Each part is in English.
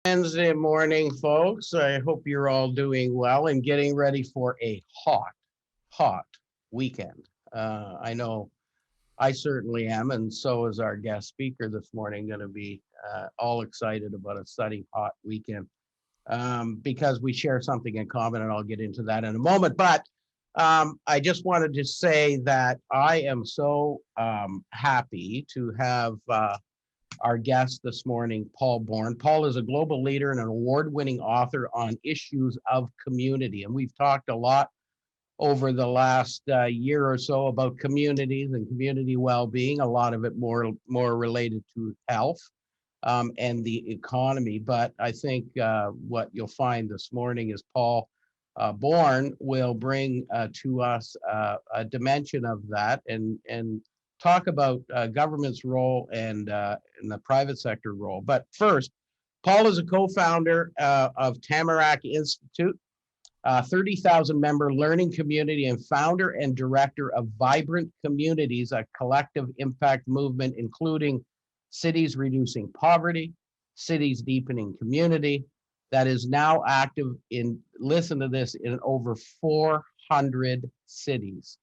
Wednesday morning, folks. I hope you're all doing well and getting ready for a hot weekend. I know I certainly am, and so is our guest speaker this morning, going to be all excited about a sunny, hot weekend because we share something in common, and I'll get into that in a moment. But I just wanted to say that I am so happy to have our guest this morning, Paul Bourne. Paul is a global leader and an award-winning author on issues of community. And we've talked a lot over the last year or so about communities and community well-being, a lot of it more related to health and the economy. But I think what you'll find this morning is Paul Bourne will bring to us a dimension of that and talk about government's role and the private sector role. But first, Paul is a co-founder of Tamarack Institute, 30,000 member learning community, and founder and director of Vibrant Communities, a collective impact movement including cities reducing poverty, cities deepening community, that is now active in, listen to this, in over 400 cities.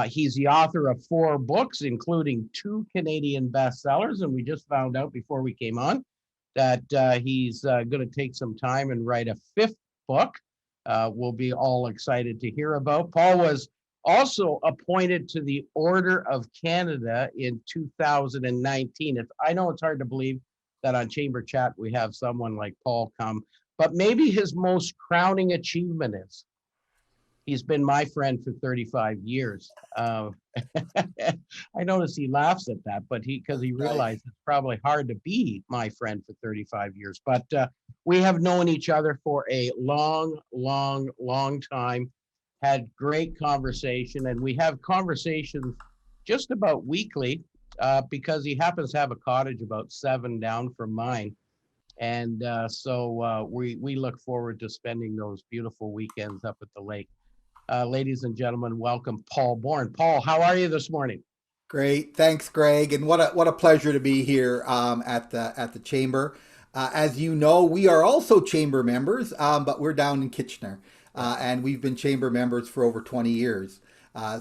He's the author of 4 books, including 2 Canadian bestsellers. And we just found out before we came on that he's going to take some time and write a 5th book. We'll be all excited to hear about. Paul was also appointed to the Order of Canada in 2019. I know it's hard to believe that on Chamber Chat we have someone like Paul come, but maybe his most crowning achievement is he's been my friend for 35 years. I notice he laughs at that, but because he realized it's probably hard to be my friend for 35 years. But we have known each other for a long time, had great conversation, and we have conversations just about weekly because he happens to have a cottage about 7 down from mine. And so we look forward to spending those beautiful weekends up at the lake. Ladies and gentlemen, welcome Paul Bourne. Paul, how are you this morning? Great, thanks, Greg, and what a pleasure to be here at the chamber. As you know, we are also chamber members, but we're down in Kitchener, and we've been chamber members for over 20 years.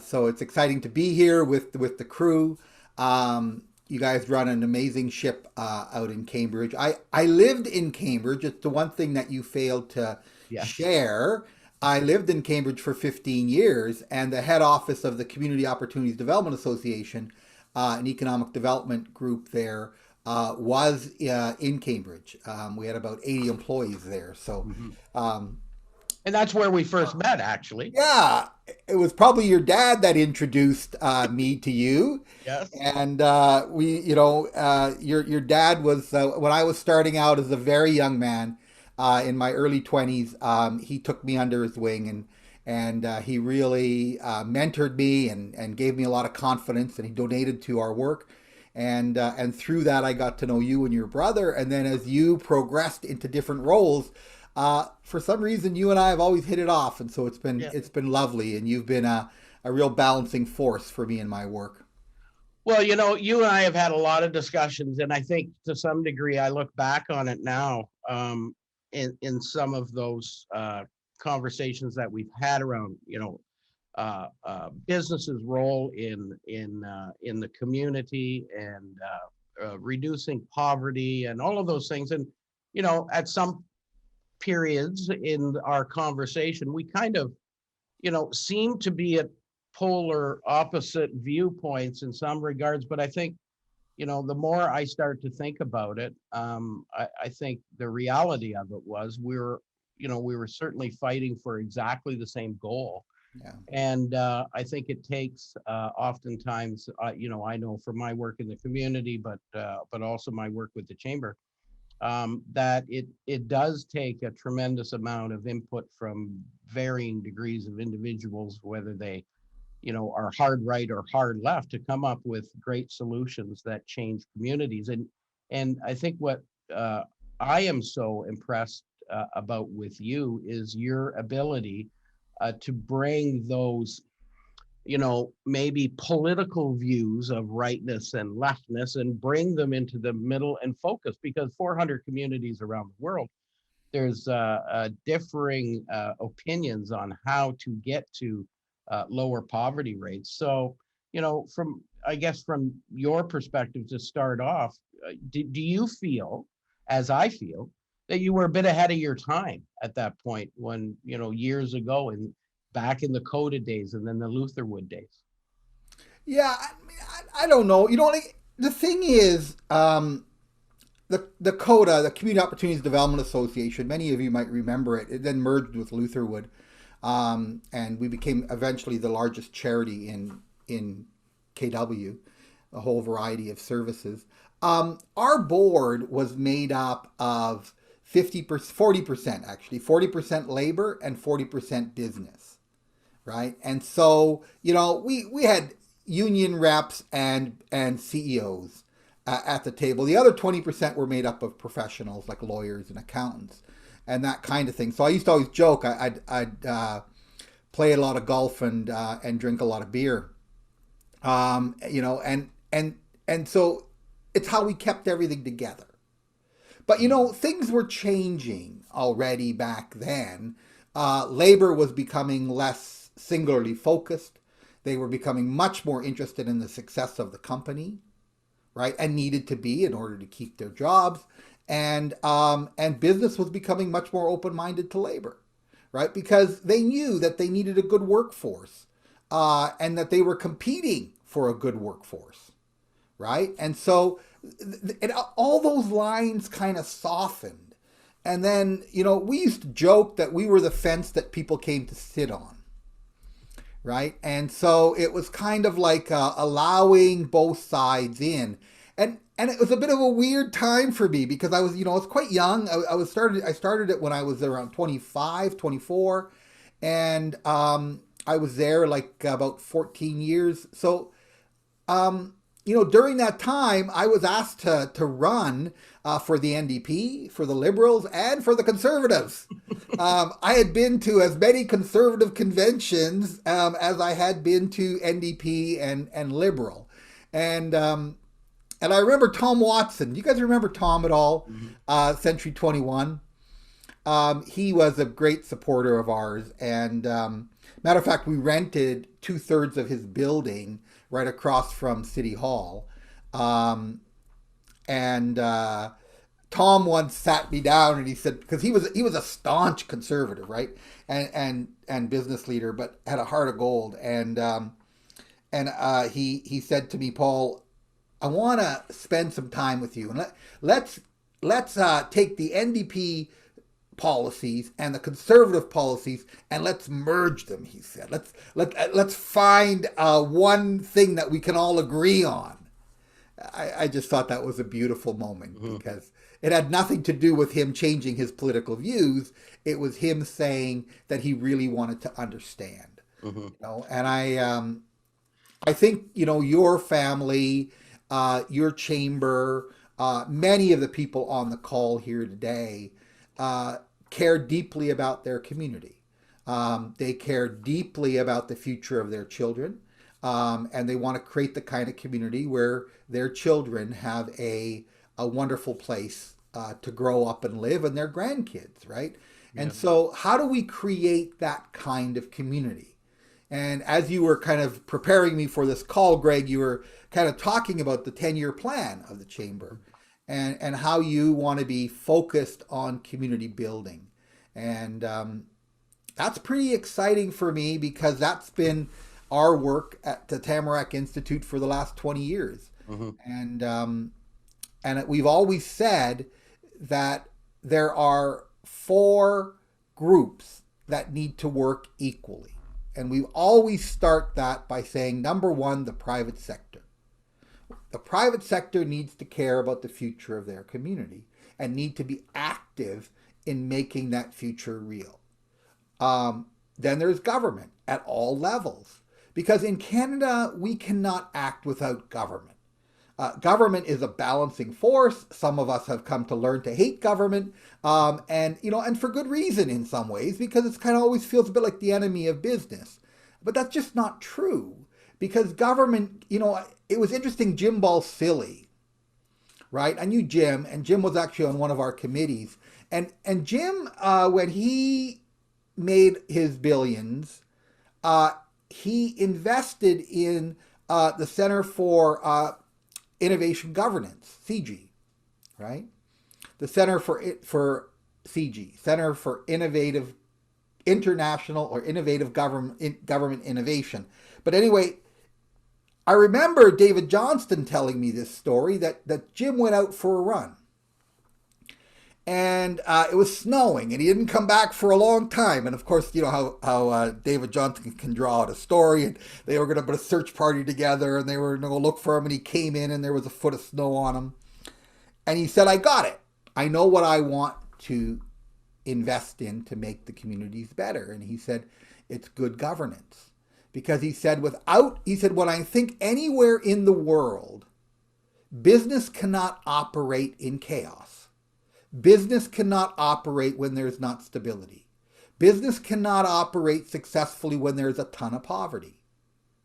So it's exciting to be here with the crew. You guys run an amazing ship out in Cambridge. I lived in Cambridge. It's the one thing that you failed to Yes. share. I lived in Cambridge for 15 years, and the head office of the Community Opportunities Development Association, an economic development group there, was in Cambridge. We had about 80 employees there. So, Mhm. um, And that's where we first met, actually. yeah, it was probably your dad that introduced me to you. Yes. And your dad was when I was starting out as a very young man in my early 20s. He took me under his wing and he really mentored me and gave me a lot of confidence. And he donated to our work. And through that, I got to know you and your brother. And then as you progressed into different roles, for some reason, you and I have always hit it off. And so Yeah. it's been lovely. And you've been a real balancing force for me in my work. Well, you and I have had a lot of discussions, and I think to some degree, I look back on it now in some of those conversations that we've had around, businesses' role in the community and reducing poverty and all of those things. And at some periods in our conversation, we kind of, seem to be at polar opposite viewpoints in some regards. But I think, the more I start to think about it, I think the reality of it was we were certainly fighting for exactly the same goal. Yeah. And I think it takes oftentimes, I know from my work in the community, but also my work with the chamber, that it does take a tremendous amount of input from varying degrees of individuals, whether they are hard right or hard left, to come up with great solutions that change communities. And I think what I am so impressed about with you is your ability to bring those maybe political views of rightness and leftness and bring them into the middle and focus, because 400 communities around the world, there's differing opinions on how to get to lower poverty rates. So, I guess from your perspective to start off, do you feel, as I feel, that you were a bit ahead of your time at that point when, years ago and back in the Coda days and then the Lutherwood days? Yeah, I don't know. Like, the thing is, the CODA, the Community Opportunities Development Association, many of you might remember it. It then merged with Lutherwood, and we became eventually the largest charity in KW, a whole variety of services. Our board was made up of 50%, 40% actually, 40% labor and 40% business, right? And so, we had union reps and CEOs at the table. The other 20% were made up of professionals like lawyers and accountants and that kind of thing. So I used to always joke I'd play a lot of golf and drink a lot of beer, and so it's how we kept everything together. But things were changing already back then. Labor was becoming less singularly focused. They were becoming much more interested in the success of the company, right? And needed to be in order to keep their jobs. And business was becoming much more open-minded to labor, right? Because they knew that they needed a good workforce, and that they were competing for a good workforce, right? And so all those lines kind of softened. And then, we used to joke that we were the fence that people came to sit on, right? And so it was kind of like allowing both sides in. And it was a bit of a weird time for me because I was quite young. I started it when I was around 25, 24, and I was there like about 14 years. So during that time, I was asked to run for the NDP, for the Liberals, and for the Conservatives. I had been to as many Conservative conventions as I had been to NDP and Liberal. And I remember Tom Watson. Do you guys remember Tom at all? Mm-hmm. Century 21. He was a great supporter of ours. And matter of fact, we rented 2/3 of his building right across from City Hall. And Tom once sat me down and he said, because he was a staunch conservative, right? And business leader, but had a heart of gold. And he said to me, Paul, I want to spend some time with you, and let's take the NDP policies and the conservative policies and let's merge them. He said, let's find one thing that we can all agree on. I just thought that was a beautiful moment, mm-hmm. because it had nothing to do with him changing his political views. It was him saying that he really wanted to understand. Mm-hmm. And I think your family, your chamber, many of the people on the call here today care deeply about their community. They care deeply about the future of their children, and they want to create the kind of community where their children have a wonderful place to grow up and live, and their grandkids, right? Yeah. And so how do we create that kind of community? And as you were kind of preparing me for this call, Greg, you were kind of talking about the 10-year plan of the chamber and how you want to be focused on community building. And that's pretty exciting for me because that's been our work at the Tamarack Institute for the last 20 years. Mm-hmm. And we've always said that there are 4 groups that need to work equally. And we always start that by saying, number one, the private sector. The private sector needs to care about the future of their community and need to be active in making that future real. Then there's government at all levels. Because in Canada, we cannot act without government. Government is a balancing force. Some of us have come to learn to hate government, and for good reason in some ways, because it kind of always feels a bit like the enemy of business. But that's just not true because government, it was interesting. Jim Balsillie, right? I knew Jim, and Jim was actually on one of our committees. And Jim, when he made his billions, uh, he invested in the Center for Innovation Governance, CG, right? The Center for CG, Center for Innovative International or Innovative Government Innovation. But anyway, I remember David Johnston telling me this story that Jim went out for a run. And it was snowing, and he didn't come back for a long time. And of course, you know how David Johnston can draw out a story. And they were going to put a search party together, and they were going to look for him. And he came in, and there was a foot of snow on him. And he said, "I got it. I know what I want to invest in to make the communities better." And he said, "It's good governance." Because he said, when I think anywhere in the world, business cannot operate in chaos. Business cannot operate when there's not stability. Business cannot operate successfully when there's a ton of poverty,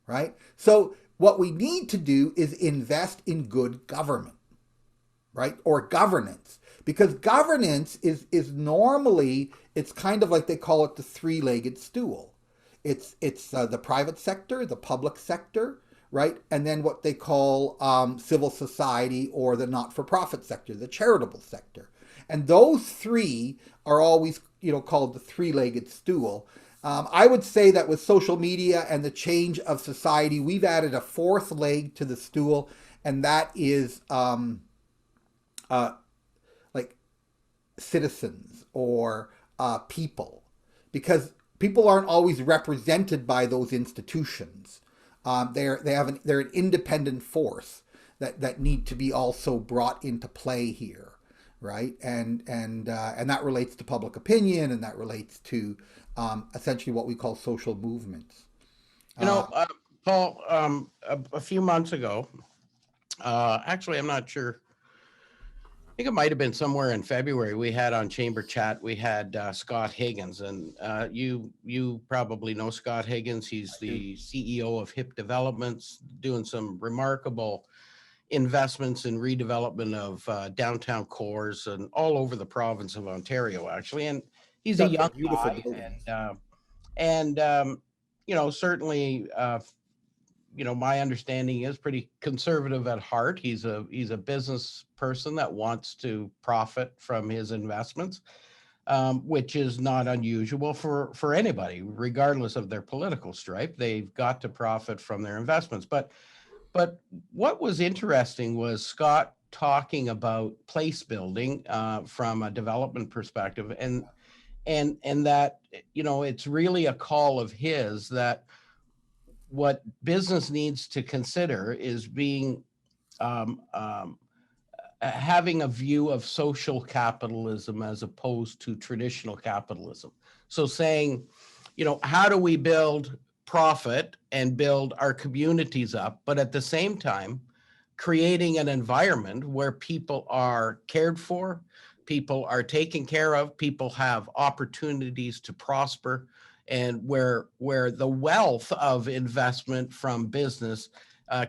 right? So what we need to do is invest in good government, right? Or governance. Because governance is normally, it's kind of like they call it the three-legged stool. It's the private sector, the public sector, right? And then what they call civil society or the not-for-profit sector, the charitable sector. And those three are always, called the three-legged stool. I would say that with social media and the change of society, we've added a fourth leg to the stool, and that is like citizens or people, because people aren't always represented by those institutions. They're an independent force that need to be also brought into play here, right? And that relates to public opinion, and that relates to essentially what we call social movements. You Uh, know, Paul, a few months ago, actually, I'm not sure. I think it might have been somewhere in February. We had on Chamber Chat. We had Scott Higgins, and you probably know Scott Higgins. He's the CEO of HIP Developments, doing some remarkable investments in redevelopment of downtown cores and all over the province of Ontario, actually. And he's a they're young beautiful guy, buildings. and certainly, my understanding is pretty conservative at heart. He's a business person that wants to profit from his investments, which is not unusual for anybody, regardless of their political stripe. They've got to profit from their investments. But what was interesting was Scott talking about place building from a development perspective, and that it's really a call of his that what business needs to consider is being um, um, having a view of social capitalism as opposed to traditional capitalism. So saying, how do we build profit and build our communities up, but at the same time, creating an environment where people are cared for, people are taken care of, people have opportunities to prosper, and where the wealth of investment from business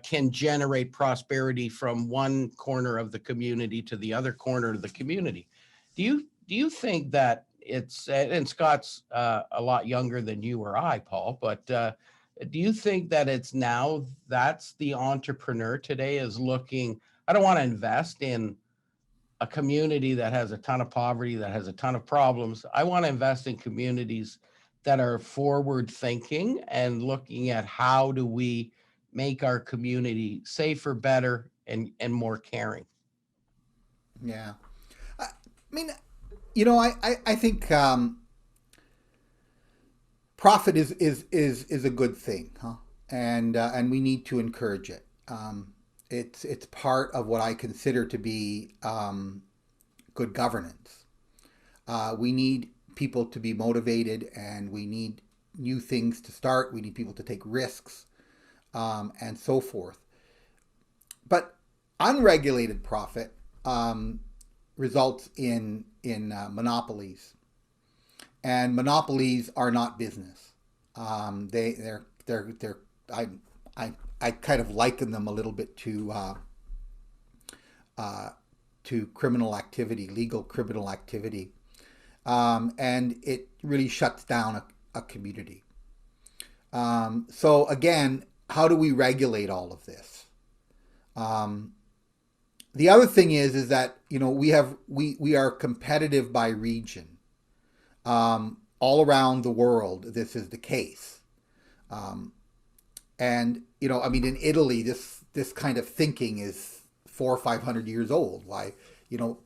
can generate prosperity from one corner of the community to the other corner of the community. Do you think that it's, and Scott's a lot younger than you or I, Paul, but do you think that it's now that's the entrepreneur today is looking, I don't want to invest in a community that has a ton of poverty, that has a ton of problems. I want to invest in communities that are forward thinking and looking at how do we make our community safer, better, and more caring. Yeah. I mean, I think profit is a good thing, huh? And we need to encourage it. It's part of what I consider to be good governance. We need people to be motivated, and we need new things to start. We need people to take risks, and so forth. But unregulated profit results in monopolies, and monopolies are not business. They're they're I I kind of liken them a little bit to criminal activity, legal criminal activity, and it really shuts down a community. So again, how do we regulate all of this? Um, the other thing is that we are competitive by region. All around the world, this is the case. Um, and I mean, in Italy, this kind of thinking is 400 or 500 years old. Why,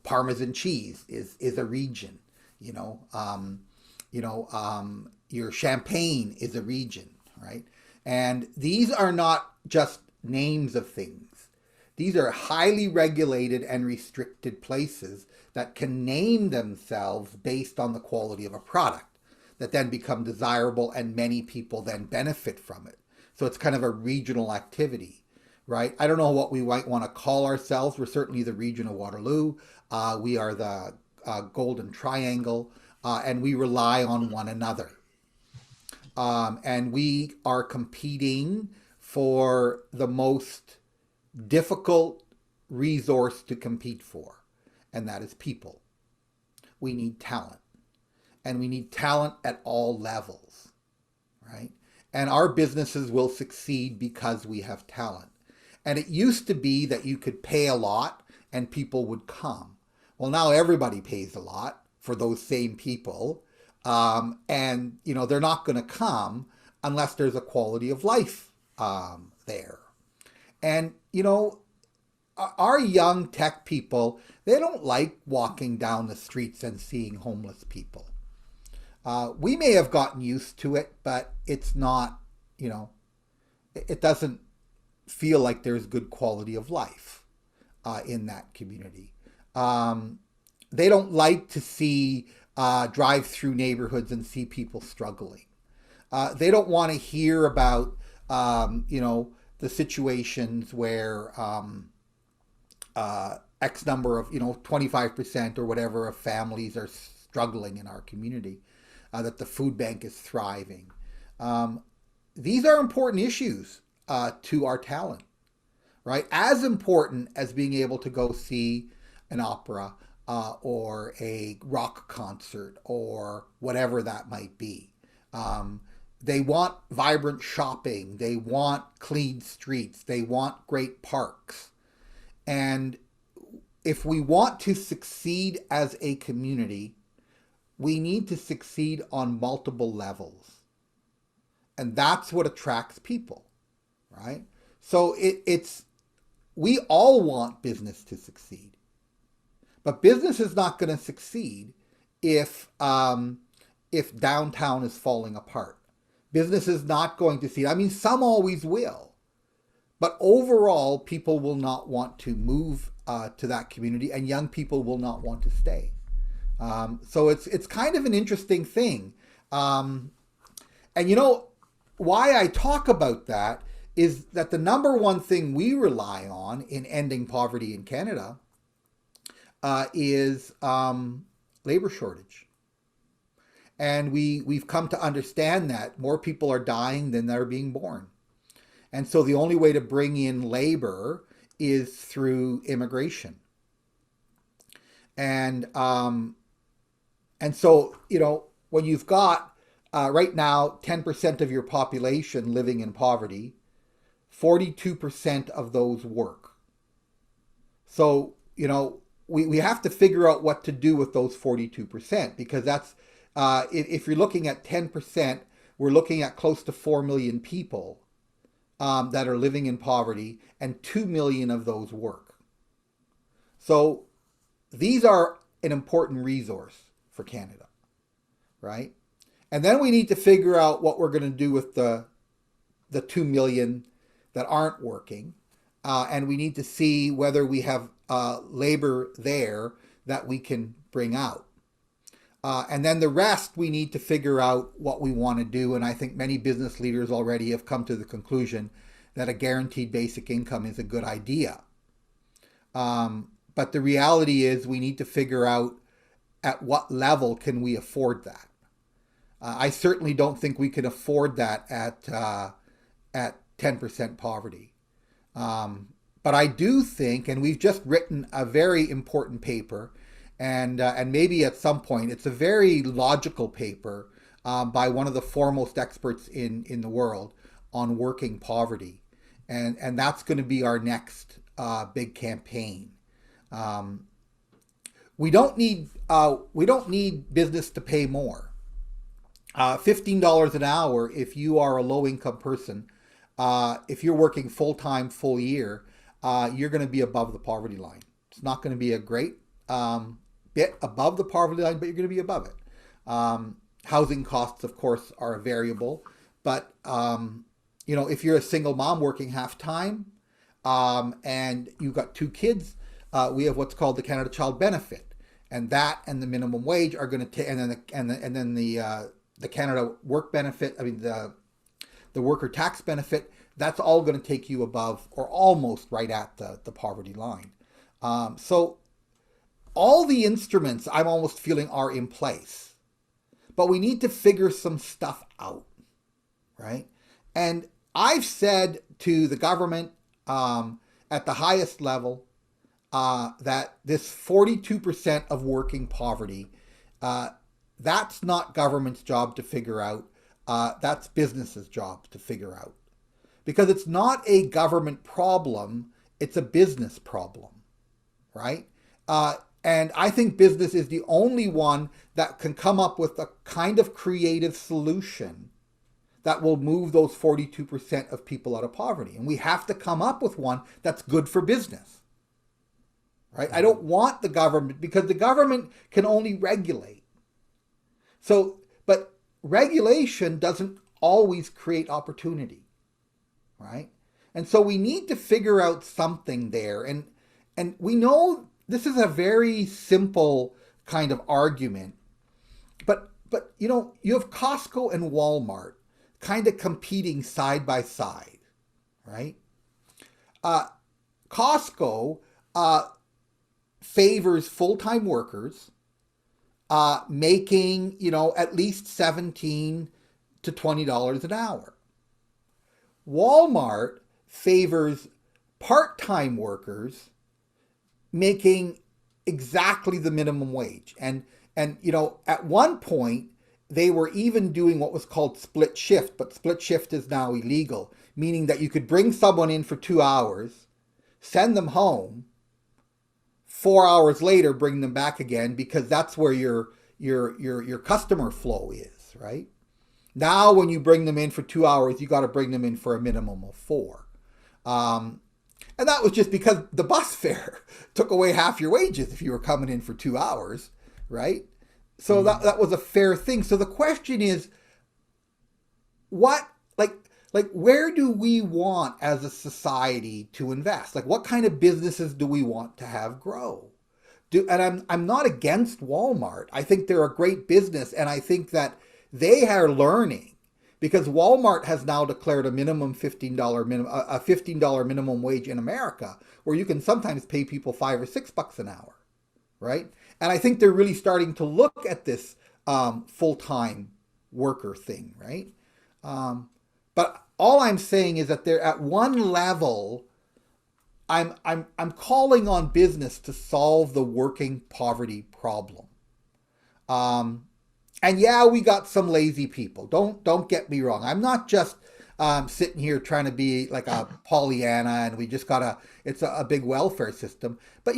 Parmesan cheese is a region. You know, um, your champagne is a region, right? And these are not just names of things. These are highly regulated and restricted places that can name themselves based on the quality of a product that then become desirable and many people then benefit from it. So it's kind of a regional activity, right? I don't know what we might want to call ourselves. We're certainly the region of Waterloo. We are the Golden Triangle, and we rely on one another. And we are competing for the most difficult resource to compete for, and that is people. We need talent, and we need talent at all levels, right? And our businesses will succeed because we have talent. And it used to be that you could pay a lot and people would come. Well, now everybody pays a lot for those same people. And, they're not going to come unless there's a quality of life there. And, our young tech people, they don't like walking down the streets and seeing homeless people. We may have gotten used to it, but it's not, it doesn't feel like there's good quality of life in that community. They don't like to see drive through neighborhoods and see people struggling. They don't want to hear about, the situations where X number of, 25% or whatever of families are struggling in our community, that the food bank is thriving. These are important issues to our talent, right? As important as being able to go see an opera or a rock concert or whatever that might be. They want vibrant shopping. They want clean streets. They want great parks. And if we want to succeed as a community, we need to succeed on multiple levels. And that's what attracts people, right? So we all want business to succeed. But business is not going to succeed if downtown is falling apart. Business is not going to succeed. I mean, some always will. But overall, people will not want to move to that community, and young people will not want to stay. So it's kind of an interesting thing. And why I talk about that is that the number one thing we rely on in ending poverty in Canada is labor shortage. And we've come to understand that more people are dying than are being born. And so the only way to bring in labor is through immigration. And so, when you've got right now 10% of your population living in poverty, 42% of those work. So, we have to figure out what to do with those 42%, because that's, if you're looking at 10%, we're looking at close to 4 million people that are living in poverty, and 2 million of those work. So these are an important resource for Canada, right? And then we need to figure out what we're going to do with the 2 million that aren't working. And we need to see whether we have labor there that we can bring out. And then the rest, we need to figure out what we want to do. And I think many business leaders already have come to the conclusion that a guaranteed basic income is a good idea. But the reality is we need to figure out at what level can we afford that. I certainly don't think we can afford that at at 10% poverty. But I do think, and we've just written a very important paper, and maybe at some point, it's a very logical paper by one of the foremost experts in the world on working poverty, and that's going to be our next big campaign. Um, we don't need business to pay more. $15 an hour if you are a low income person. If you're working full time, full year, you're going to be above the poverty line. It's not going to be a great bit above the poverty line, but you're going to be above it. Housing costs, of course, are a variable, but if you're a single mom working half time and you've got two kids, we have what's called the Canada Child Benefit, and that and the minimum wage are going to take, and then the Canada Work Benefit. I mean the worker tax benefit. That's all going to take you above or almost right at the poverty line. So all the instruments I'm almost feeling are in place, but we need to figure some stuff out, right? And I've said to the government at the highest level that this 42% of working poverty, that's not government's job to figure out. That's business's job to figure out. Because it's not a government problem, it's a business problem, right? And I think business is the only one that can come up with a kind of creative solution that will move those 42% of people out of poverty. And we have to come up with one that's good for business, right? I don't want the government, because the government can only regulate. So, but regulation doesn't always create opportunity, right? And so we need to figure out something there. And we know this is a very simple kind of argument, but you have Costco and Walmart kind of competing side by side, right? Costco favors full-time workers making, at least $17 to $20 an hour. Walmart favors part-time workers making exactly the minimum wage. And at one point, they were even doing what was called split shift, but split shift is now illegal, meaning that you could bring someone in for 2 hours, send them home, 4 hours later, bring them back again, because that's where your customer flow is, right? Now, when you bring them in for 2 hours, you got to bring them in for a minimum of 4. And that was just because the bus fare took away half your wages if you were coming in for 2 hours, right? So that was a fair thing. So the question is, what, where do we want as a society to invest? Like, what kind of businesses do we want to have grow? And I'm not against Walmart. I think they're a great business, and I think that they are learning, because Walmart has now declared a minimum $15 minimum wage in America, where you can sometimes pay people $5 or $6 an hour, right? And I think they're really starting to look at this full-time worker thing, right? But all I'm saying is that they're at one level. I'm calling on business to solve the working poverty problem. And yeah, we got some lazy people. Don't get me wrong. I'm not just sitting here trying to be like a Pollyanna and we just it's a big welfare system. But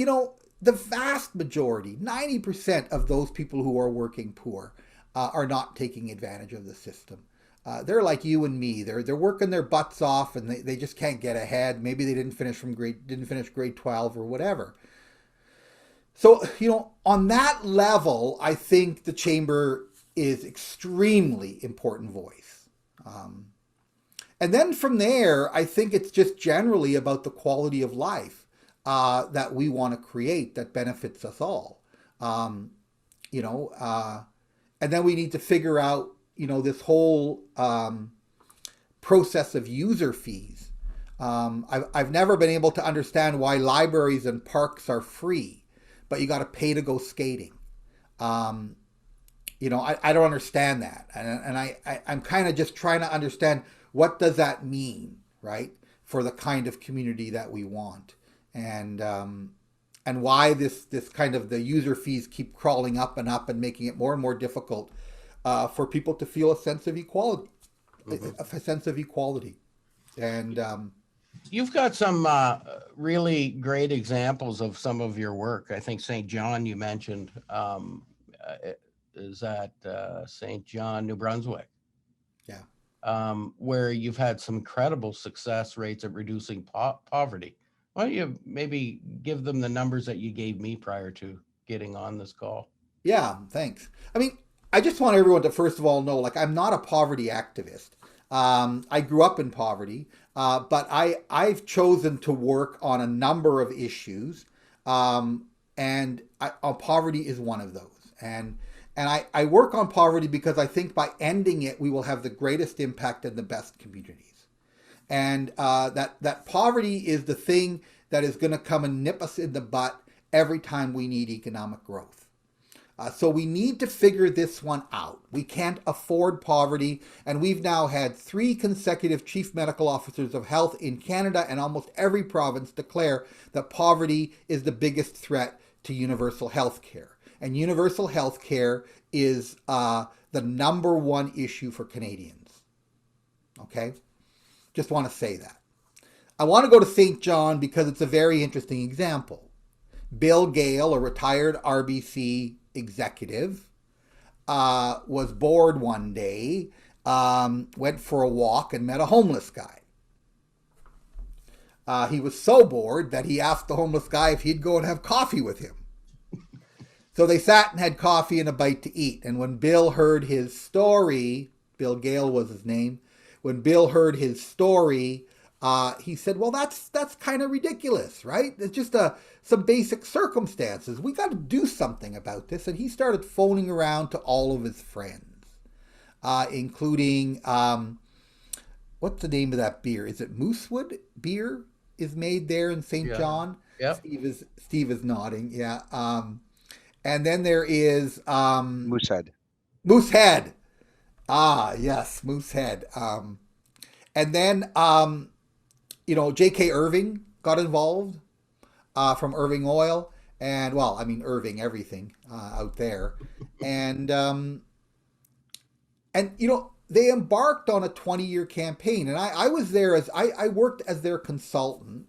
the vast majority, 90% of those people who are working poor are not taking advantage of the system. They're like you and me. They're working their butts off and they just can't get ahead. Maybe they didn't finish grade 12 or whatever. So, on that level, I think the Chamber is extremely important voice. And then from there, I think it's just generally about the quality of life that we want to create that benefits us all. And then we need to figure out, this whole process of user fees. I've never been able to understand why libraries and parks are free, but you got to pay to go skating. I don't understand that. And I'm kind of just trying to understand what does that mean, right, for the kind of community that we want, and why this kind of the user fees keep crawling up and making it more and more difficult for people to feel a sense of equality, a sense of equality, and You've got some really great examples of some of your work. I think St. John you mentioned is at St. John, New Brunswick, yeah. where you've had some incredible success rates at reducing poverty. Why don't you maybe give them the numbers that you gave me prior to getting on this call? Yeah, thanks. I mean, I just want everyone to first of all know, like, I'm not a poverty activist. I grew up in poverty, but I've chosen to work on a number of issues, poverty is one of those. I work on poverty because I think by ending it, we will have the greatest impact in the best communities. And that poverty is the thing that is going to come and nip us in the butt every time we need economic growth. So we need to figure this one out. We can't afford poverty, and we've now had 3 consecutive chief medical officers of health in Canada and almost every province declare that poverty is the biggest threat to universal health care. And universal health care is the #1 issue for Canadians. Okay? Just want to say that. I want to go to St. John because it's a very interesting example. Bill Gale, a retired RBC executive, was bored one day, went for a walk and met a homeless guy. He was so bored that he asked the homeless guy if he'd go and have coffee with him. So they sat and had coffee and a bite to eat. And when Bill heard his story, Bill Gale was his name, when Bill heard his story, he said, well, that's kind of ridiculous, right? It's just some basic circumstances. We got to do something about this. And he started phoning around to all of his friends, including, what's the name of that beer? Is it Moosewood beer is made there in St. John? Yep. Steve is nodding. Yeah. And then there is Moosehead. Moosehead. Ah, yes, Moosehead. And then J.K. Irving got involved from Irving Oil, and well, I mean Irving everything out there, and they embarked on a 20-year campaign, and I was there as I worked as their consultant,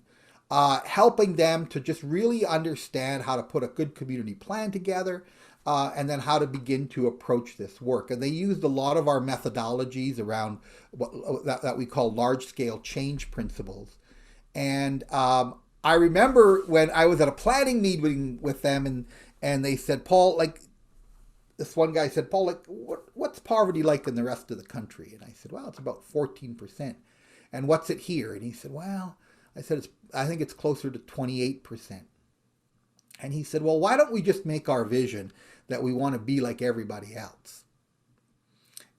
helping them to just really understand how to put a good community plan together. And then how to begin to approach this work. And they used a lot of our methodologies around that we call large-scale change principles. And I remember when I was at a planning meeting with them, and they said, Paul, like, this one guy said, Paul, like, what's poverty like in the rest of the country? And I said, well, it's about 14%. And what's it here? And he said, well, I think it's closer to 28%. And he said, well, why don't we just make our vision that we want to be like everybody else?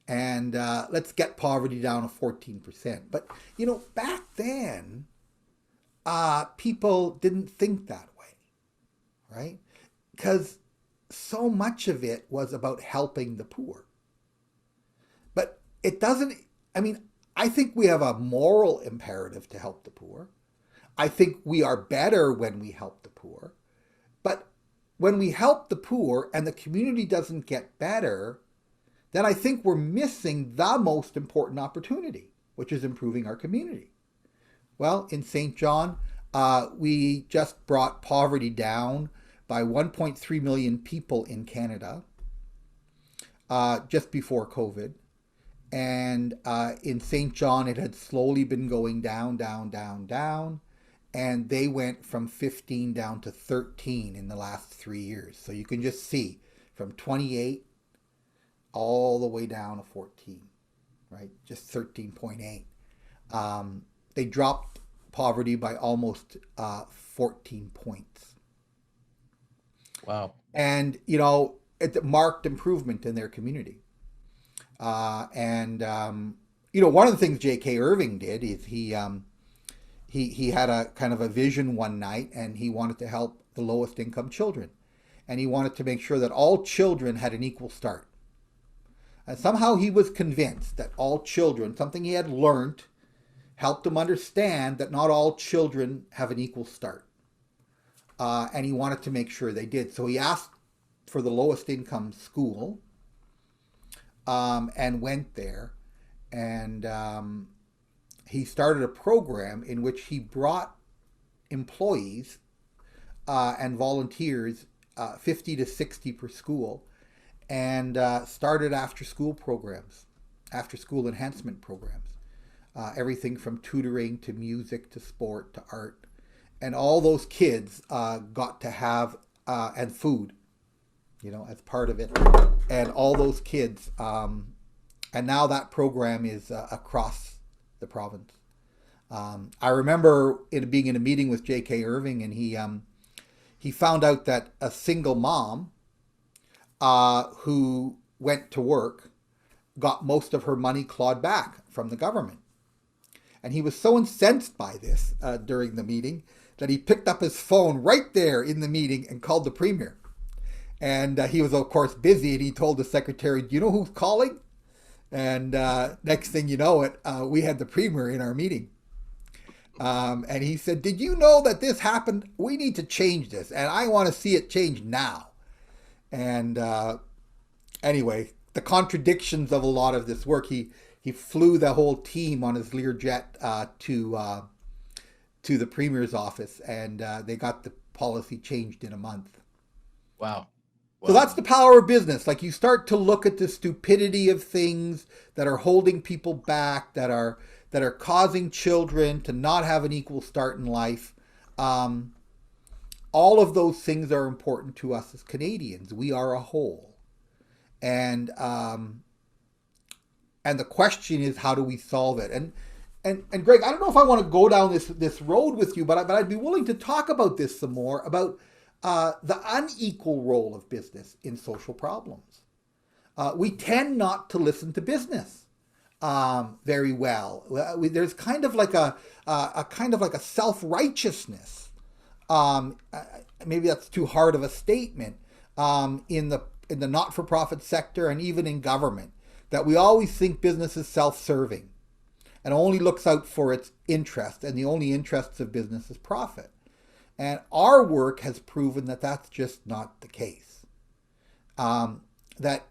And let's get poverty down to 14%. But, back then, people didn't think that way, right? Because so much of it was about helping the poor. But it doesn't, I think we have a moral imperative to help the poor. I think we are better when we help the poor. But when we help the poor and the community doesn't get better, then I think we're missing the most important opportunity, which is improving our community. Well, in St. John, we just brought poverty down by 1.3 million people in Canada just before COVID. And in St. John, it had slowly been going down, down, down, down. And they went from 15 down to 13 in the last 3 years. So you can just see from 28 all the way down to 14, right? Just 13.8. They dropped poverty by almost 14 points. Wow. And, it's a marked improvement in their community. One of the things J.K. Irving did is he had a kind of a vision one night, and he wanted to help the lowest income children. And he wanted to make sure that all children had an equal start. And somehow he was convinced that all children, something he had learned, helped him understand that not all children have an equal start. And he wanted to make sure they did. So he asked for the lowest income school, and went there. And he started a program in which he brought employees and volunteers, 50 to 60 per school, and started after school programs, after school enhancement programs. Everything from tutoring to music to sport to art. And all those kids got to have, and food, as part of it. And all those kids, and now that program is across the province. I remember being in a meeting with J.K. Irving, and he found out that a single mom who went to work got most of her money clawed back from the government. And he was so incensed by this during the meeting that he picked up his phone right there in the meeting and called the premier. And he was, of course, busy, and he told the secretary, "Do you know who's calling?" And next thing you know we had the premier in our meeting. And he said, "Did you know that this happened? We need to change this, and I want to see it change now." And anyway, the contradictions of a lot of this work, he flew the whole team on his Learjet to the premier's office, and they got the policy changed in a month. Wow. So that's the power of business. Like, you start to look at the stupidity of things that are holding people back, that are causing children to not have an equal start in life. All of those things are important to us as Canadians. We are a whole, and the question is, how do we solve it? And Greg, I don't know if I want to go down this road with you, but I'd be willing to talk about this some more, about the unequal role of business in social problems. We tend not to listen to business very well. There's kind of like a self-righteousness. Maybe that's too hard of a statement, in the not-for-profit sector and even in government, that we always think business is self-serving and only looks out for its interest, and the only interests of business is profit. And our work has proven that that's just not the case. That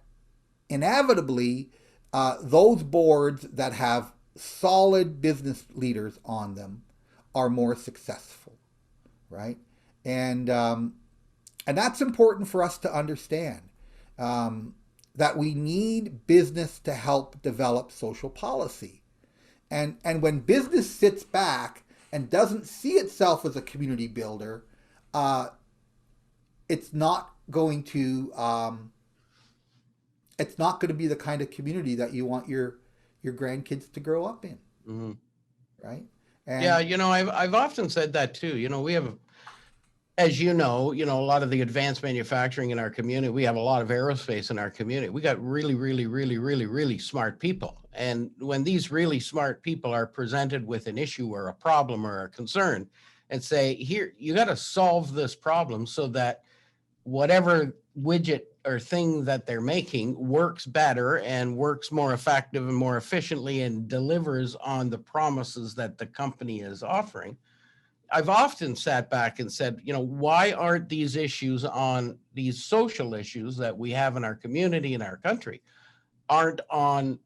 inevitably, those boards that have solid business leaders on them are more successful, right? And that's important for us to understand, that we need business to help develop social policy. And when business sits back and doesn't see itself as a community builder, it's not going to be the kind of community that you want your grandkids to grow up in. Mm-hmm. Right? Yeah, I've often said that too. We have, as a lot of the advanced manufacturing in our community. We have a lot of aerospace in our community. We got really, really, really, really, really smart people. And when these really smart people are presented with an issue or a problem or a concern, and say, "Here, you got to solve this problem so that whatever widget or thing that they're making works better and works more effective and more efficiently and delivers on the promises that the company is offering." I've often sat back and said, why aren't these issues, on these social issues that we have in our community and our country, aren't on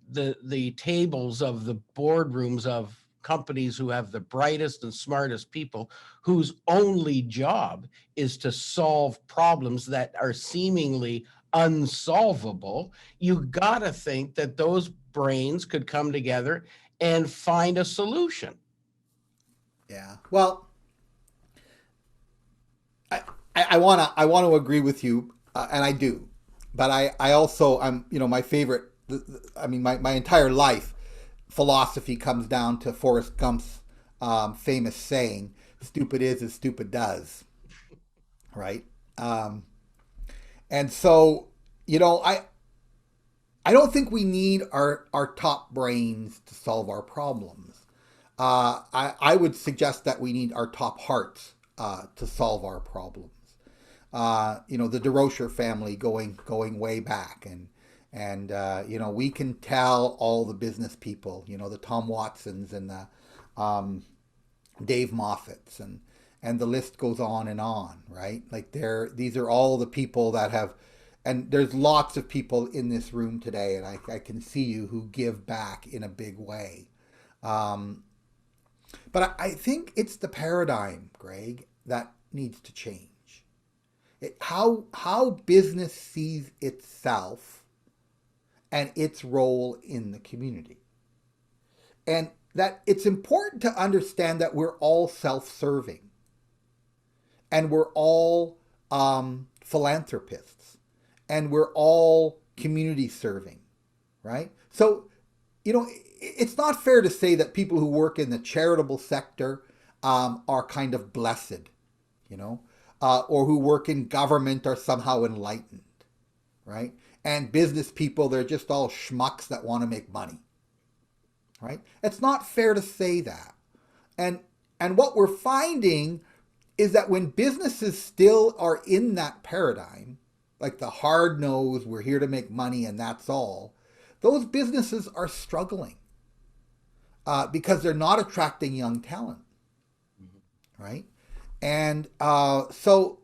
the tables of the boardrooms of companies who have the brightest and smartest people, whose only job is to solve problems that are seemingly unsolvable? You got to think that those brains could come together and find a solution. Yeah. Well, I want to agree with you, and I do, but I also, my favorite. My entire life philosophy comes down to Forrest Gump's famous saying, "Stupid is as stupid does." Right. And so, I don't think we need our top brains to solve our problems. I would suggest that we need our top hearts to solve our problems. The DeRocher family going way back, And we can tell all the business people, the Tom Watsons and the Dave Moffats, and the list goes on, right? Like these are all the people that have, and there's lots of people in this room today, and I can see you who give back in a big way. Um, but I think it's the paradigm, Greg, that needs to change. How business sees itself and its role in the community. And that it's important to understand that we're all self-serving and we're all philanthropists and we're all community serving, right? So, it's not fair to say that people who work in the charitable sector are kind of blessed, or who work in government are somehow enlightened, right? And business people, they're just all schmucks that want to make money, right? It's not fair to say that. And what we're finding is that when businesses still are in that paradigm, like the hard nose, we're here to make money and that's all, those businesses are struggling because they're not attracting young talent, right? And so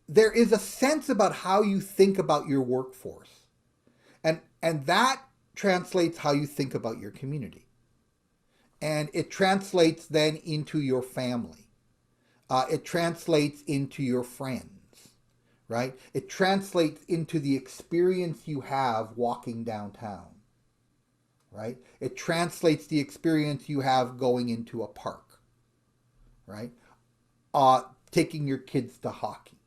there is a sense about how you think about your workforce. And that translates how you think about your community. And it translates then into your family. It translates into your friends, right? It translates into the experience you have walking downtown, right? It translates the experience you have going into a park, right? Taking your kids to hockey,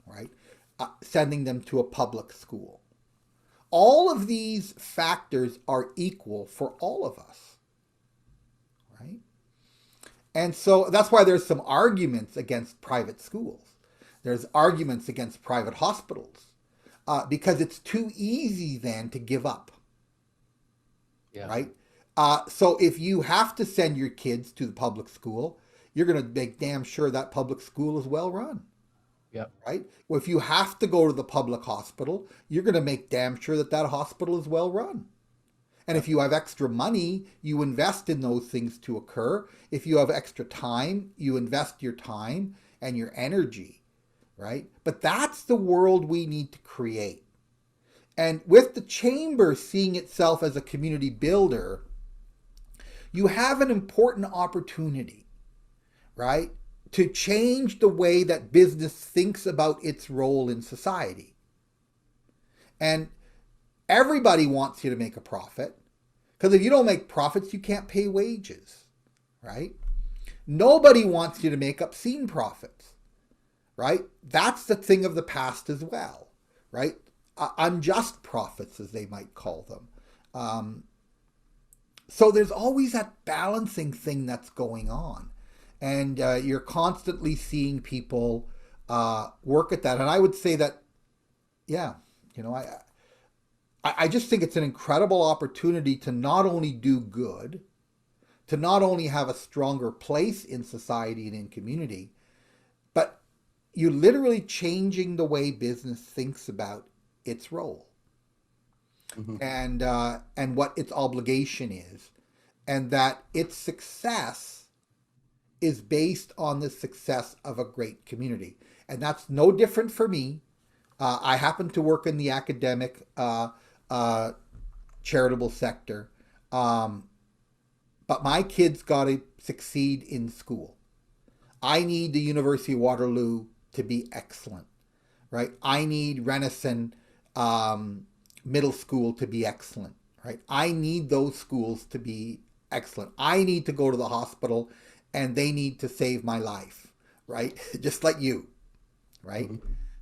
right? Sending them to a public school. All of these factors are equal for all of us, right? And so that's why there's some arguments against private schools. There's arguments against private hospitals because it's too easy then to give up, right? So if you have to send your kids to the public school, you're going to make damn sure that public school is well run. Yep. Right? Well, if you have to go to the public hospital, you're going to make damn sure that that hospital is well run. And if you have extra money, you invest in those things to occur. If you have extra time, you invest your time and your energy, right? But that's the world we need to create. And with the chamber seeing itself as a community builder, you have an important opportunity, right? To change the way that business thinks about its role in society. And everybody wants you to make a profit, because if you don't make profits, you can't pay wages, right? Nobody wants you to make obscene profits, right? That's the thing of the past as well, right? Unjust profits, as they might call them. So there's always that balancing thing that's going on. And you're constantly seeing people work at that. And I would say that, yeah, I just think it's an incredible opportunity to not only do good, to not only have a stronger place in society and in community, but you're literally changing the way business thinks about its role, and what its obligation is, and that its success is based on the success of a great community. And that's no different for me. I happen to work in the academic charitable sector, but my kids got to succeed in school. I need the University of Waterloo to be excellent, right? I need Renison Middle School to be excellent, right? I need those schools to be excellent. I need to go to the hospital and they need to save my life, right? Just like you, right?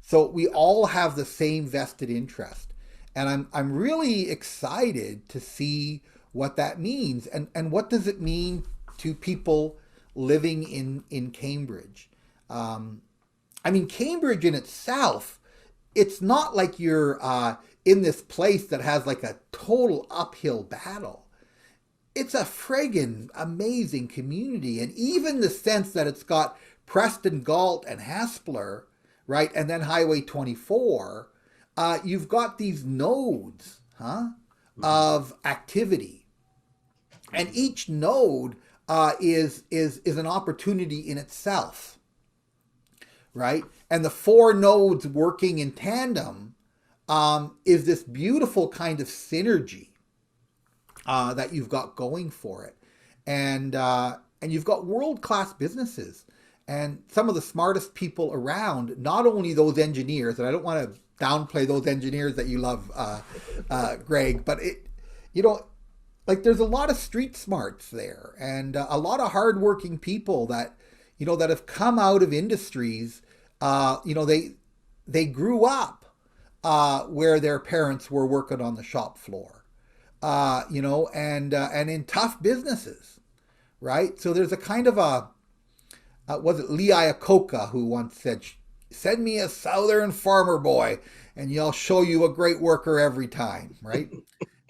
So we all have the same vested interest. And I'm really excited to see what that means. And what does it mean to people living in Cambridge? I mean, Cambridge in itself, it's not like you're in this place that has like a total uphill battle. It's a friggin' amazing community. And even the sense that it's got Preston Galt and Haspler, right? And then Highway 24, you've got these nodes huh, Mhm. of activity, and each node is an opportunity in itself, right? And the four nodes working in tandem is this beautiful kind of synergy that you've got going for it, and you've got world class businesses and some of the smartest people around. Not only those engineers, and I don't want to downplay those engineers that you love, Greg, but you know, like there's a lot of street smarts there, and a lot of hardworking people that that have come out of industries. They grew up where their parents were working on the shop floor, and in tough businesses, right? So there's a kind of a was it Lee Iacocca who once said, "Send me a southern farmer boy, and I'll show you a great worker every time," right?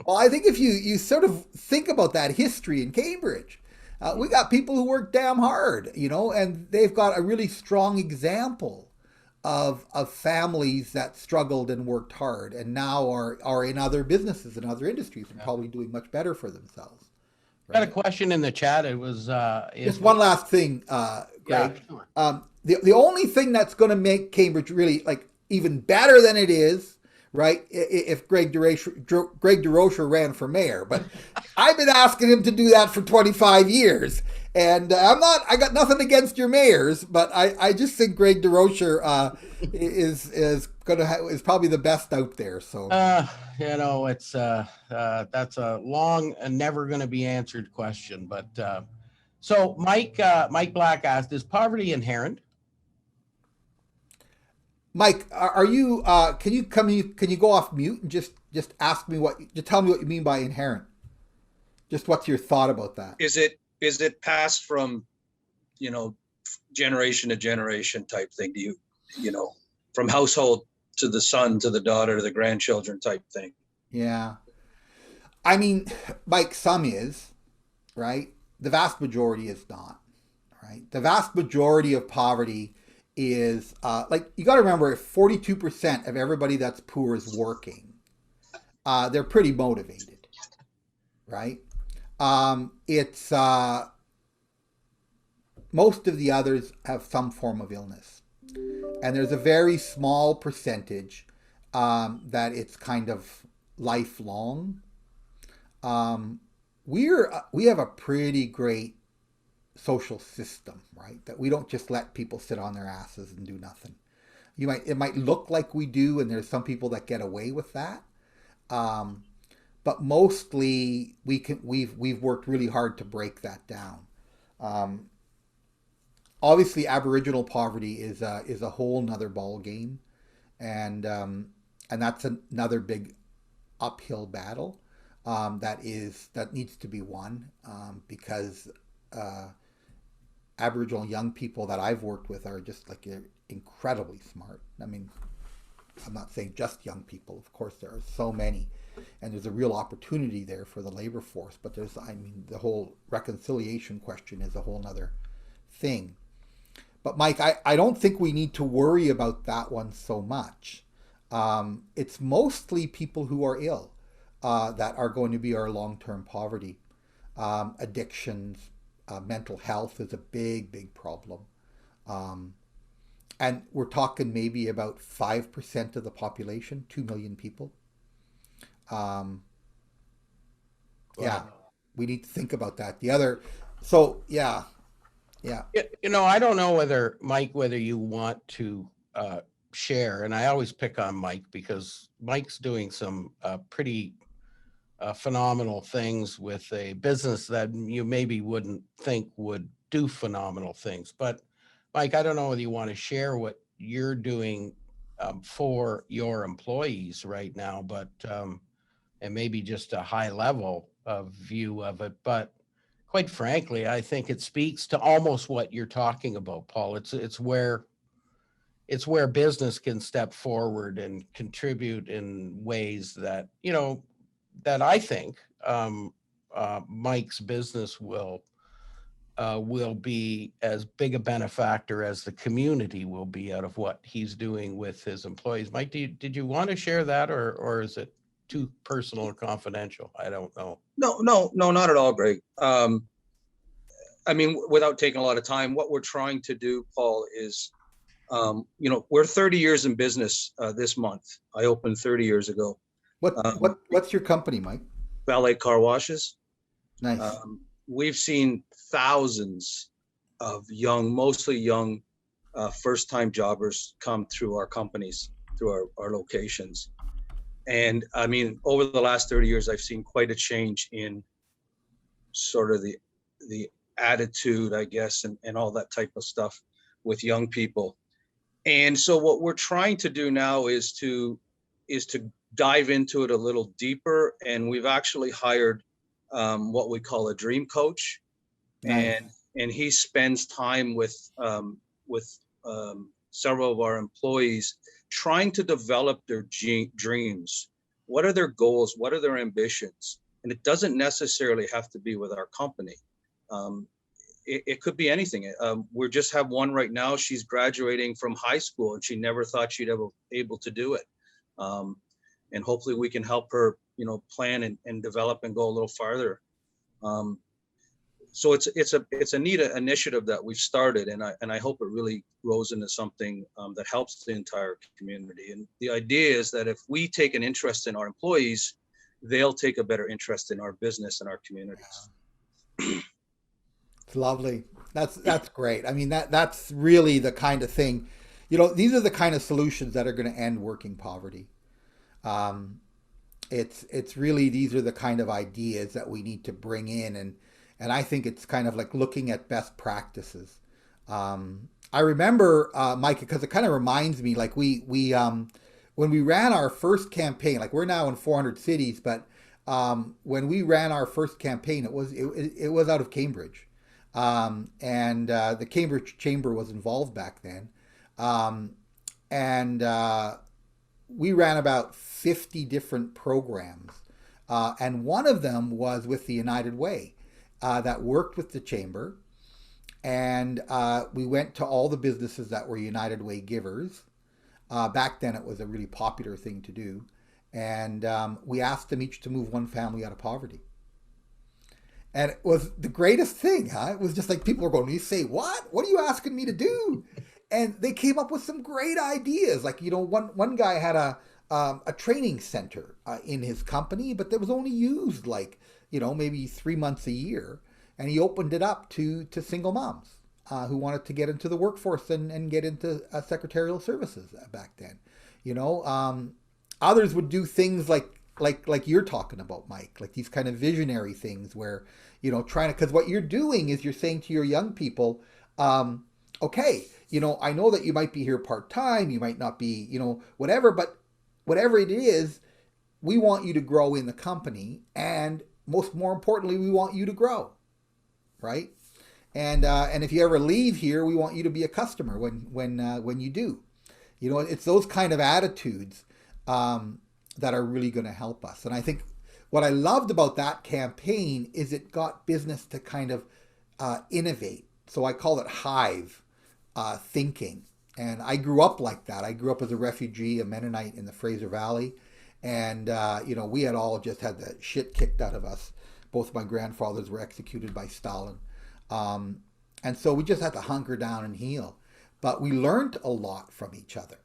Well, I think if you sort of think about that history in Cambridge, we got people who work damn hard, and they've got a really strong example of families that struggled and worked hard, and now are in other businesses and other industries and Yeah. probably doing much better for themselves, Got a right? question in the chat. It was, Just is one what, last thing, yeah, Greg. sure. The only thing that's going to make Cambridge really like even better than it is, right? If Greg DeRocher ran for mayor, but I've been asking him to do that for 25 years, and I got nothing against your mayors, but I just think Greg DeRocher is probably the best out there. So Uh, it's, that's a long and never going to be answered question. But so Mike Black asked, is poverty inherent? Mike, are you? Can you come? Can you go off mute and just ask me just tell me what you mean by inherent? Just what's your thought about that? Is it passed from generation to generation type thing? Do from household to the son to the daughter to the grandchildren type thing? Yeah, I mean, Mike, some is right. The vast majority is not right. The vast majority of poverty is like you got to remember if 42% of everybody that's poor is working, they're pretty motivated, right? It's Most of the others have some form of illness, and there's a very small percentage that it's kind of lifelong. Um, we have a pretty great social system, right? That we don't just let people sit on their asses and do nothing. It might look like we do, and there's some people that get away with that. Um, but mostly we've worked really hard to break that down. Um, Obviously, Aboriginal poverty is a whole nother ball game, and that's another big uphill battle that needs to be won because uh, Aboriginal young people that I've worked with are just like incredibly smart. I mean, I'm not saying just young people. Of course, there are so many, and there's a real opportunity there for the labor force. But the whole reconciliation question is a whole nother thing. But Mike, I don't think we need to worry about that one so much. It's mostly people who are ill that are going to be our long-term poverty. Addictions, mental health is a big, big problem. Um, and we're talking maybe about 5% of the population, 2 million people. Um, yeah, Wow. we need to think about that. Yeah, yeah. I don't know whether you want to share, and I always pick on Mike because Mike's doing some pretty phenomenal things with a business that you maybe wouldn't think would do phenomenal things. But Mike, I don't know whether you want to share what you're doing for your employees right now, but and maybe just a high level of view of it. But quite frankly, I think it speaks to almost what you're talking about, Paul. It's where business can step forward and contribute in ways that that I think Mike's business will be as big a benefactor as the community will be out of what he's doing with his employees. Mike, did you want to share that, or is it? too personal or confidential? I don't know. No, not at all, Greg. I mean, without taking a lot of time, what we're trying to do, Paul, is, we're 30 years in business this month. I opened 30 years ago. What's your company, Mike? Valet car washes. Nice. We've seen thousands of mostly young, first-time jobbers come through our companies, through our locations. And I mean, over the last 30 years, I've seen quite a change in sort of the attitude, I guess, and all that type of stuff with young people. And so what we're trying to do now is to dive into it a little deeper. And we've actually hired what we call a dream coach. Nice. And he spends time with several of our employees, trying to develop their dreams. What are their goals? What are their ambitions? And it doesn't necessarily have to be with our company. It could be anything. We just have one right now. She's graduating from high school, and she never thought she'd ever able to do it. And hopefully we can help her, plan and develop and go a little farther. So it's a neat initiative that we've started, and I hope it really grows into something that helps the entire community. And the idea is that if we take an interest in our employees, they'll take a better interest in our business and our communities. It's lovely. That's great. I mean, that's really the kind of thing, these are the kind of solutions that are going to end working poverty. It's really, these are the kind of ideas that we need to bring in, and I think it's kind of like looking at best practices. I remember, Mike, because it kind of reminds me, like we when we ran our first campaign, like we're now in 400 cities, but when we ran our first campaign, it was out of Cambridge. And the Cambridge Chamber was involved back then. And we ran about 50 different programs. And one of them was with the United Way that worked with the Chamber. And we went to all the businesses that were United Way givers. Back then, it was a really popular thing to do. And we asked them each to move one family out of poverty. And it was the greatest thing, huh? It was just like people were going, you say, what? What are you asking me to do? And they came up with some great ideas. Like, one guy had a training center in his company, but that was only used like, maybe 3 months a year. And he opened it up to single moms who wanted to get into the workforce and get into secretarial services back then. Others would do things like you're talking about, Mike, like these kind of visionary things where, because what you're doing is you're saying to your young people, okay, I know that you might be here part-time, you might not be, whatever, but whatever it is, we want you to grow in the company. And more importantly, we want you to grow. Right. And if you ever leave here, we want you to be a customer when you do. It's those kind of attitudes that are really going to help us. And I think what I loved about that campaign is it got business to kind of innovate. So I call it hive thinking. And I grew up like that. I grew up as a refugee, a Mennonite in the Fraser Valley. And, we had all just had the shit kicked out of us. Both my grandfathers were executed by Stalin. And so we just had to hunker down and heal. But we learned a lot from each other.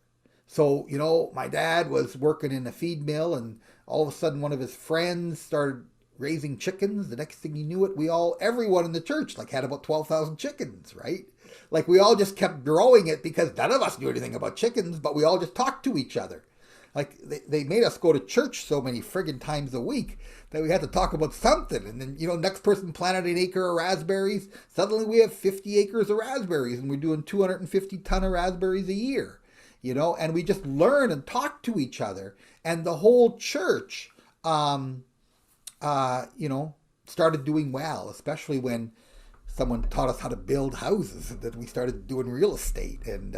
So, my dad was working in a feed mill, and all of a sudden one of his friends started raising chickens. The next thing you knew it, everyone in the church had about 12,000 chickens, right? Like we all just kept growing it because none of us knew anything about chickens, but we all just talked to each other. Like they made us go to church so many friggin' times a week that we had to talk about something. And then, next person planted an acre of raspberries. Suddenly we have 50 acres of raspberries and we're doing 250 ton of raspberries a year, and we just learn and talk to each other. And the whole church, started doing well, especially when someone taught us how to build houses, and then we started doing real estate. And,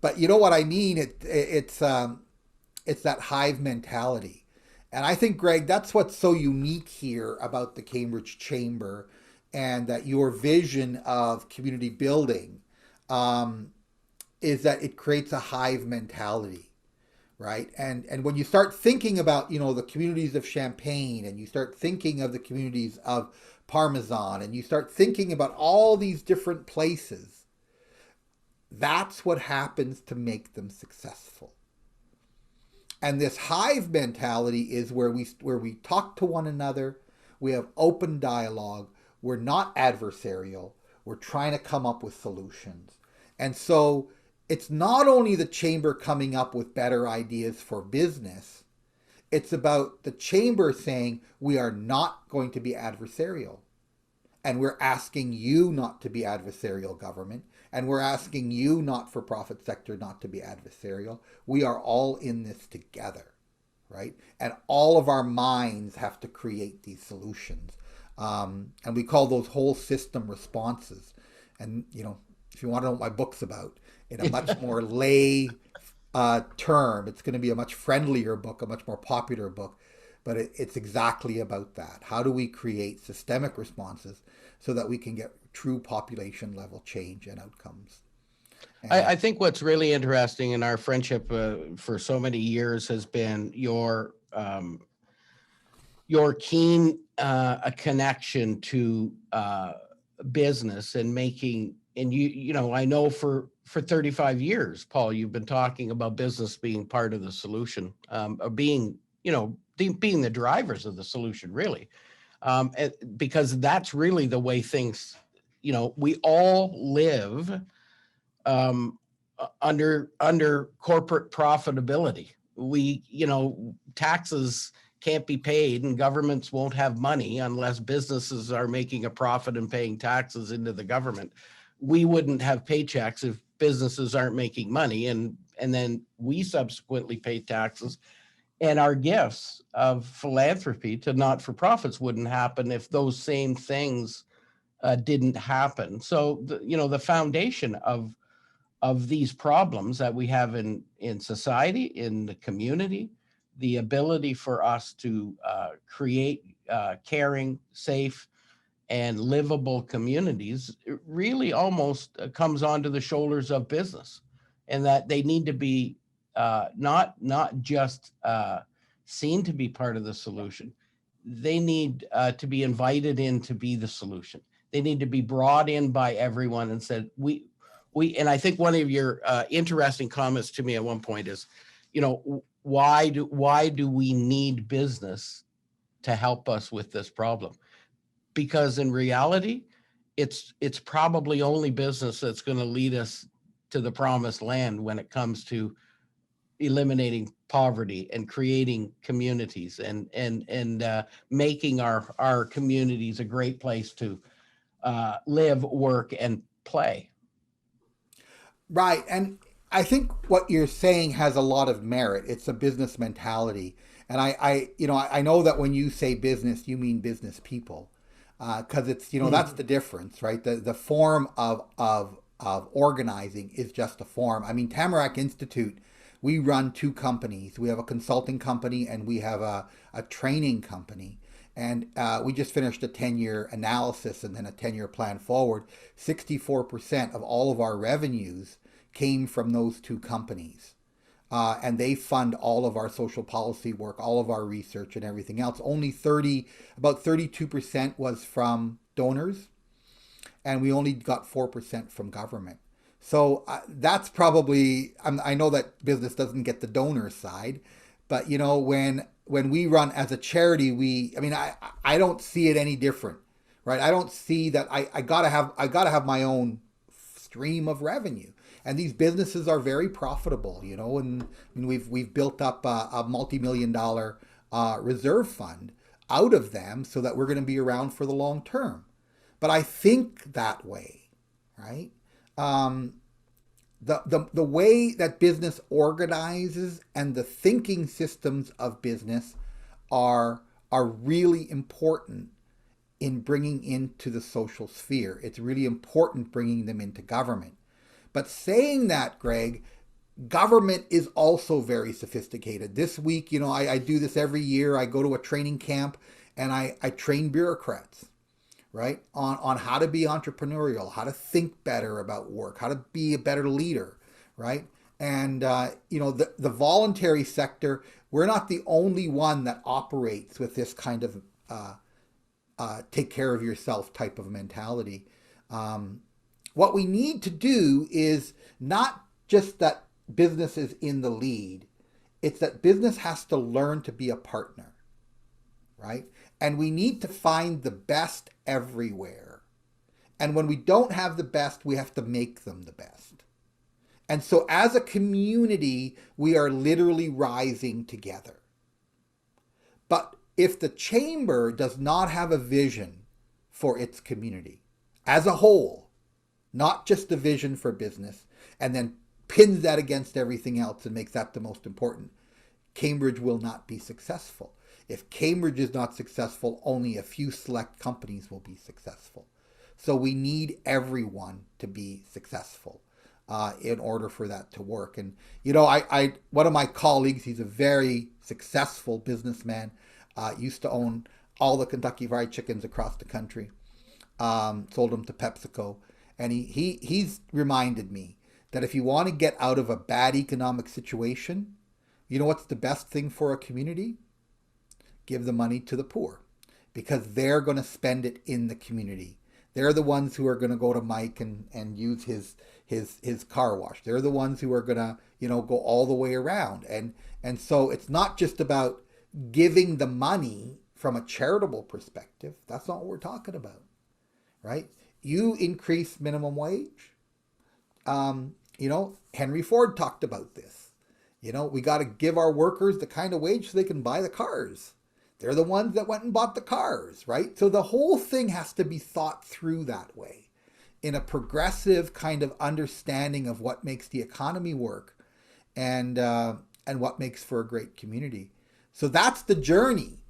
but you know what I mean? It's that hive mentality. And I think, Greg, that's what's so unique here about the Cambridge Chamber, and that your vision of community building is that it creates a hive mentality, right? And when you start thinking about, the communities of Champaign, and you start thinking of the communities of Parmesan, and you start thinking about all these different places, that's what happens to make them successful. And this hive mentality is where we talk to one another, we have open dialogue, we're not adversarial, we're trying to come up with solutions. And so it's not only the chamber coming up with better ideas for business, it's about the chamber saying we are not going to be adversarial. And we're asking you not to be adversarial, government. And we're asking you, not-for-profit sector, not to be adversarial. We are all in this together, right? And all of our minds have to create these solutions. And we call those whole system responses. And, if you want to know what my book's about, in a much more lay term, it's going to be a much friendlier book, a much more popular book. But it's exactly about that. How do we create systemic responses so that we can get true population level change and outcomes? I think what's really interesting in our friendship for so many years has been your keen a connection to business and making, and I know for 35 years, Paul, you've been talking about business being part of the solution, or being the drivers of the solution, really, because that's really the way things, we all live under corporate profitability. Taxes can't be paid and governments won't have money unless businesses are making a profit and paying taxes into the government. We wouldn't have paychecks if businesses aren't making money, and then we subsequently pay taxes. And our gifts of philanthropy to not-for-profits wouldn't happen if those same things didn't happen. So, the foundation of these problems that we have in society, in the community, the ability for us to create caring, safe, and livable communities, it really almost comes onto the shoulders of business, and that they need to be not just seen to be part of the solution. They need to be invited in to be the solution. They need to be brought in by everyone and said, and I think one of your interesting comments to me at one point is, why do we need business to help us with this problem? Because in reality, it's probably only business that's going to lead us to the promised land when it comes to eliminating poverty and creating communities and making our communities a great place to live, work, and play. Right. And I think what you're saying has a lot of merit. It's a business mentality. And I know that when you say business, you mean business people, because it's, that's the difference, right? The form of organizing is just a form. I mean, Tamarack Institute, we run two companies. We have a consulting company and we have a training company. And we just finished a 10-year analysis and then a 10-year plan forward. 64% of all of our revenues came from those two companies. And they fund all of our social policy work, all of our research and everything else. About 32% was from donors, and we only got 4% from government. So that's probably, I know that business doesn't get the donor side, but when we run as a charity, I don't see it any different, right? I don't see that I gotta have my own stream of revenue. And these businesses are very profitable, and we've built up a multi-million-dollar reserve fund out of them so that we're going to be around for the long term. But I think that way, right? The way that business organizes and the thinking systems of business are really important in bringing into the social sphere. It's really important bringing them into government. But saying that, Greg, government is also very sophisticated. This week, I do this every year. I go to a training camp and I train bureaucrats, right, on how to be entrepreneurial, how to think better about work, how to be a better leader, right? And, the voluntary sector, we're not the only one that operates with this kind of take care of yourself type of mentality. What we need to do is not just that business is in the lead, it's that business has to learn to be a partner, right? And we need to find the best everywhere. And when we don't have the best, we have to make them the best. And so as a community, we are literally rising together. But if the chamber does not have a vision for its community as a whole, not just a vision for business, and then pins that against everything else and makes that the most important, Cambridge will not be successful. If Cambridge is not successful, only a few select companies will be successful. So we need everyone to be successful in order for that to work. And, I one of my colleagues, he's a very successful businessman, used to own all the Kentucky Fried Chickens across the country, sold them to PepsiCo. And he's reminded me that if you want to get out of a bad economic situation, you know what's the best thing for a community? Give the money to the poor, because they're going to spend it in the community. They're the ones who are going to go to Mike and use his car wash. They're the ones who are going to, go all the way around. And so it's not just about giving the money from a charitable perspective. That's not what we're talking about, right? You increase minimum wage. Henry Ford talked about this. We got to give our workers the kind of wage so they can buy the cars. They're the ones that went and bought the cars, right? So the whole thing has to be thought through that way, in a progressive kind of understanding of what makes the economy work and what makes for a great community. So that's the journey,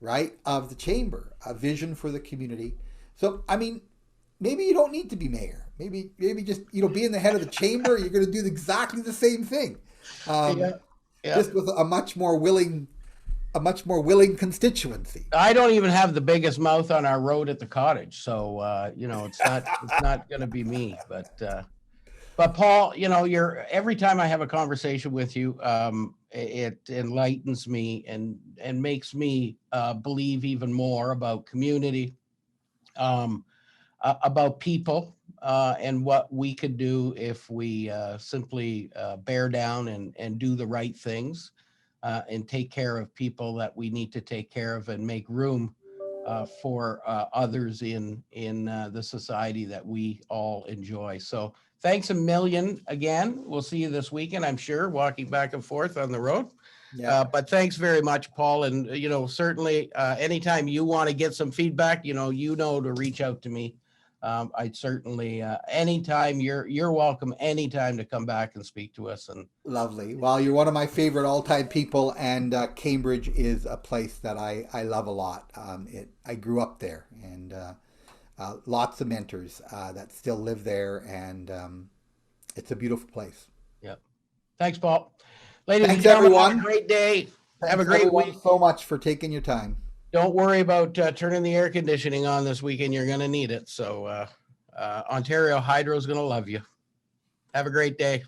right, of the chamber, a vision for the community. So, maybe you don't need to be mayor. Maybe just, being the head of the chamber, you're going to do exactly the same thing. Just with a much more willing constituency. I don't even have the biggest mouth on our road at the cottage, so it's not going to be me. But Paul, every time I have a conversation with you, it enlightens me and makes me believe even more about community, about people, and what we could do if we simply bear down and do the right things. And take care of people that we need to take care of, and make room for others in the society that we all enjoy. So thanks a million again. We'll see you this weekend, I'm sure, walking back and forth on the road. Yeah. But thanks very much, Paul. And, certainly anytime you want to get some feedback, to reach out to me. I'd certainly, anytime you're welcome, anytime to come back and speak to us. And Lovely. Well, you're one of my favorite all-time people, and Cambridge is a place that I love a lot. I grew up there, and lots of mentors that still live there, and it's a beautiful place. yeah. Thanks, Paul. Ladies Thanks, and gentlemen, everyone. have a great day. Have a Thanks, great everyone, week. so much for taking your time. Don't worry about turning the air conditioning on this weekend. You're going to need it. So Ontario Hydro is going to love you. Have a great day.